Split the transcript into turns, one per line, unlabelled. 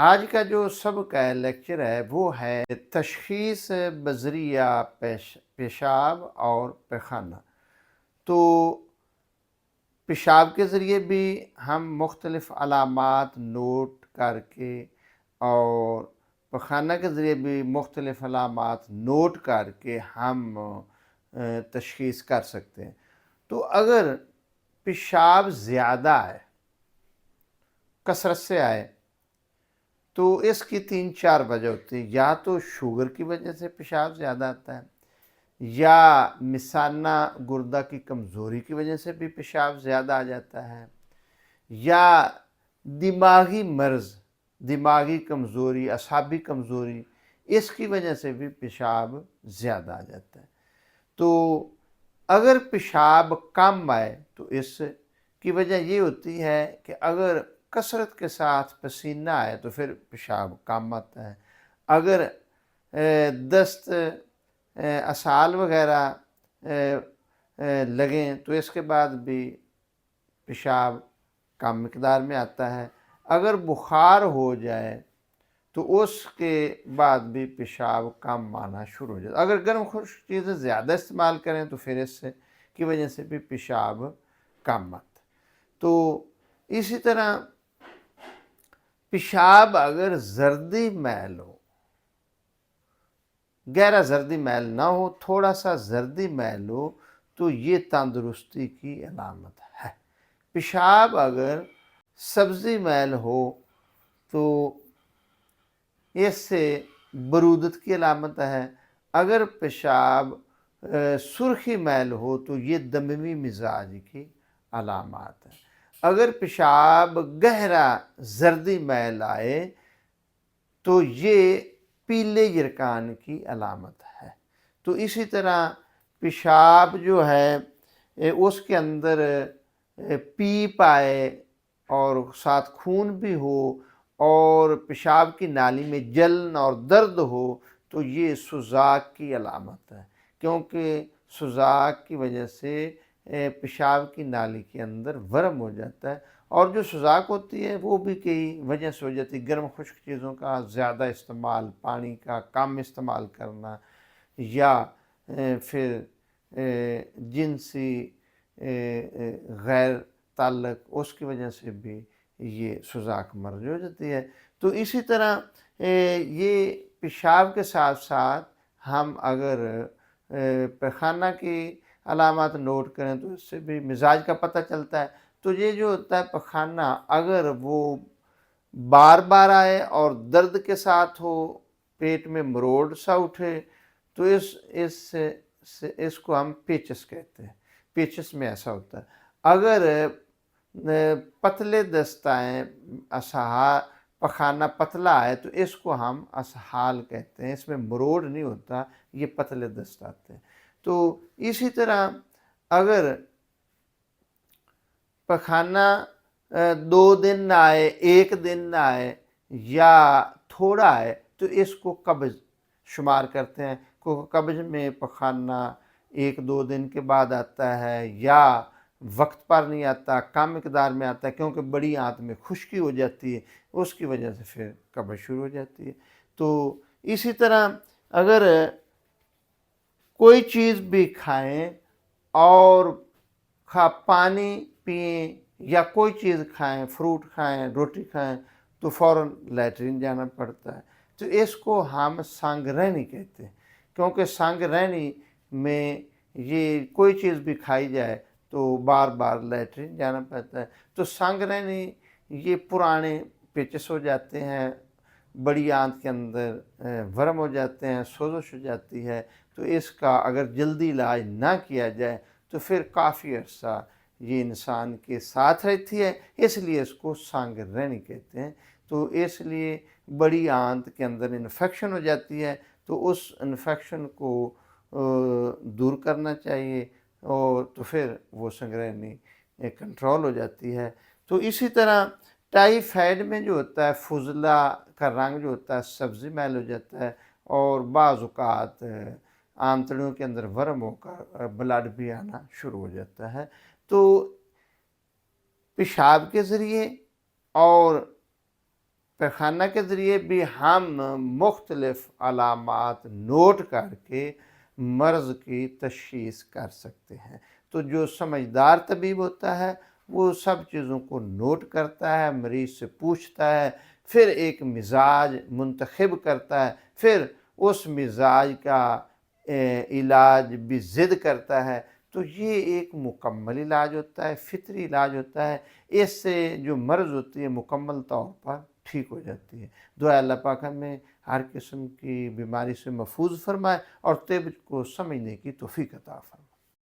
آج کا جو سبق ہے لیکچر ہے وہ ہے تشخیص بذریعہ پیشاب اور پیخانہ۔ تو پیشاب کے ذریعے بھی ہم مختلف علامات نوٹ کر کے اور پیخانہ کے ذریعے بھی مختلف علامات نوٹ کر کے ہم تشخیص کر سکتے ہیں۔ تو اگر پیشاب زیادہ آئے، کثرت سے آئے، تو اس کی 3-4 وجہ ہوتی ہے۔ یا تو شوگر کی وجہ سے پیشاب زیادہ آتا ہے، یا مثانہ گردہ کی کمزوری کی وجہ سے بھی پیشاب زیادہ آ جاتا ہے، یا دماغی مرض، دماغی کمزوری، اعصابی کمزوری، اس کی وجہ سے بھی پیشاب زیادہ آ جاتا ہے۔ تو اگر پیشاب کم آئے تو اس کی وجہ یہ ہوتی ہے کہ اگر کثرت کے ساتھ پسینہ آئے تو پھر پیشاب کم آتا ہے۔ اگر دست، اسہال وغیرہ لگیں تو اس کے بعد بھی پیشاب کم مقدار میں آتا ہے۔ اگر بخار ہو جائے تو اس کے بعد بھی پیشاب کم آنا شروع ہو جاتا ہے۔ اگر گرم خشک چیزیں زیادہ استعمال کریں تو پھر اس کی وجہ سے بھی پیشاب کم آتا ہے۔ تو اسی طرح پیشاب اگر زردی میل ہو، گہرا زردی میل نہ ہو، تھوڑا سا زردی میل ہو، تو یہ تندرستی کی علامت ہے۔ پیشاب اگر سبزی میل ہو تو اس سے برودت کی علامت ہے۔ اگر پیشاب سرخی میل ہو تو یہ دموی مزاج کی علامات ہے۔ اگر پیشاب گہرا زردی میل آئے تو یہ پیلے یرکان کی علامت ہے۔ تو اسی طرح پیشاب جو ہے اس کے اندر پیپ آئے اور ساتھ خون بھی ہو اور پیشاب کی نالی میں جلن اور درد ہو تو یہ سوزاک کی علامت ہے، کیونکہ سوزاک کی وجہ سے پیشاب کی نالی کے اندر ورم ہو جاتا ہے۔ اور جو سوزاک ہوتی ہے وہ بھی کئی وجہ سے ہو جاتی ہے، گرم خشک چیزوں کا زیادہ استعمال، پانی کا کم استعمال کرنا، یا پھر جنسی غیر تعلق، اس کی وجہ سے بھی یہ سوزاک مرض ہو جاتی ہے۔ تو اسی طرح یہ پیشاب کے ساتھ ساتھ ہم اگر پیخانہ کی علامات نوٹ کریں تو اس سے بھی مزاج کا پتہ چلتا ہے۔ تو یہ جو ہوتا ہے پیخانہ، اگر وہ بار بار آئے اور درد کے ساتھ ہو، پیٹ میں مروڑ سا اٹھے، تو اس کو ہم پیچس کہتے ہیں۔ پیچس میں ایسا ہوتا ہے۔ اگر پتلے دست آئیں، پخانہ پتلا ہے تو اس کو ہم اسہال کہتے ہیں، اس میں مروڑ نہیں ہوتا، یہ پتلے دست آتے ہیں۔ تو اسی طرح اگر پخانہ 2 دن نہ آئے، 1 دن نہ آئے، یا تھوڑا آئے تو اس کو قبض شمار کرتے ہیں۔ قبض میں پخانہ 1-2 دن کے بعد آتا ہے، یا وقت پر نہیں آتا، کم مقدار میں آتا ہے، کیونکہ بڑی آنت میں خشکی ہو جاتی ہے، اس کی وجہ سے پھر قبض شروع ہو جاتی ہے۔ تو اسی طرح اگر کوئی چیز بھی کھائیں اور پانی پئیں یا کوئی چیز کھائیں، فروٹ کھائیں، روٹی کھائیں، تو فوراً لیٹرین جانا پڑتا ہے۔ تو اس کو ہم سنگ رہنی کہتے ہیں، کیونکہ سنگ رہنی میں یہ کوئی چیز بھی کھائی جائے تو بار بار لیٹرین جانا پڑتا ہے۔ تو سنگ رہنی یہ پرانے پیچس ہو جاتے ہیں، بڑی آنت کے اندر ورم ہو جاتے ہیں، سوزش ہو جاتی ہے۔ تو اس کا اگر جلدی علاج نہ کیا جائے تو پھر کافی عرصہ یہ انسان کے ساتھ رہتی ہے، اس لیے اس کو سنگ رہنی کہتے ہیں۔ تو اس لیے بڑی آنت کے اندر انفیکشن ہو جاتی ہے، تو اس انفیکشن کو دور کرنا چاہیے، اور تو پھر وہ سنگ رہنی کنٹرول ہو جاتی ہے۔ تو اسی طرح ٹائیفائڈ میں جو ہوتا ہے، فضلہ کا رنگ جو ہوتا ہے سبزی میل ہو جاتا ہے، اور بعض اوقات آنتڑیوں کے اندر ورم ہو کر بلڈ بھی آنا شروع ہو جاتا ہے۔ تو پیشاب کے ذریعے اور پیخانہ کے ذریعے بھی ہم مختلف علامات نوٹ کر کے مرض کی تشخیص کر سکتے ہیں۔ تو جو سمجھدار طبیب ہوتا ہے وہ سب چیزوں کو نوٹ کرتا ہے، مریض سے پوچھتا ہے، پھر ایک مزاج منتخب کرتا ہے، پھر اس مزاج کا علاج بھی ضد کرتا ہے۔ تو یہ ایک مکمل علاج ہوتا ہے، فطری علاج ہوتا ہے۔ اس سے جو مرض ہوتی ہے مکمل طور پر ٹھیک ہو جاتی ہے۔ دعا اللہ پاک ہمیں ہر قسم کی بیماری سے محفوظ فرمائے اور طب کو سمجھنے کی توفیق عطا فرمائے۔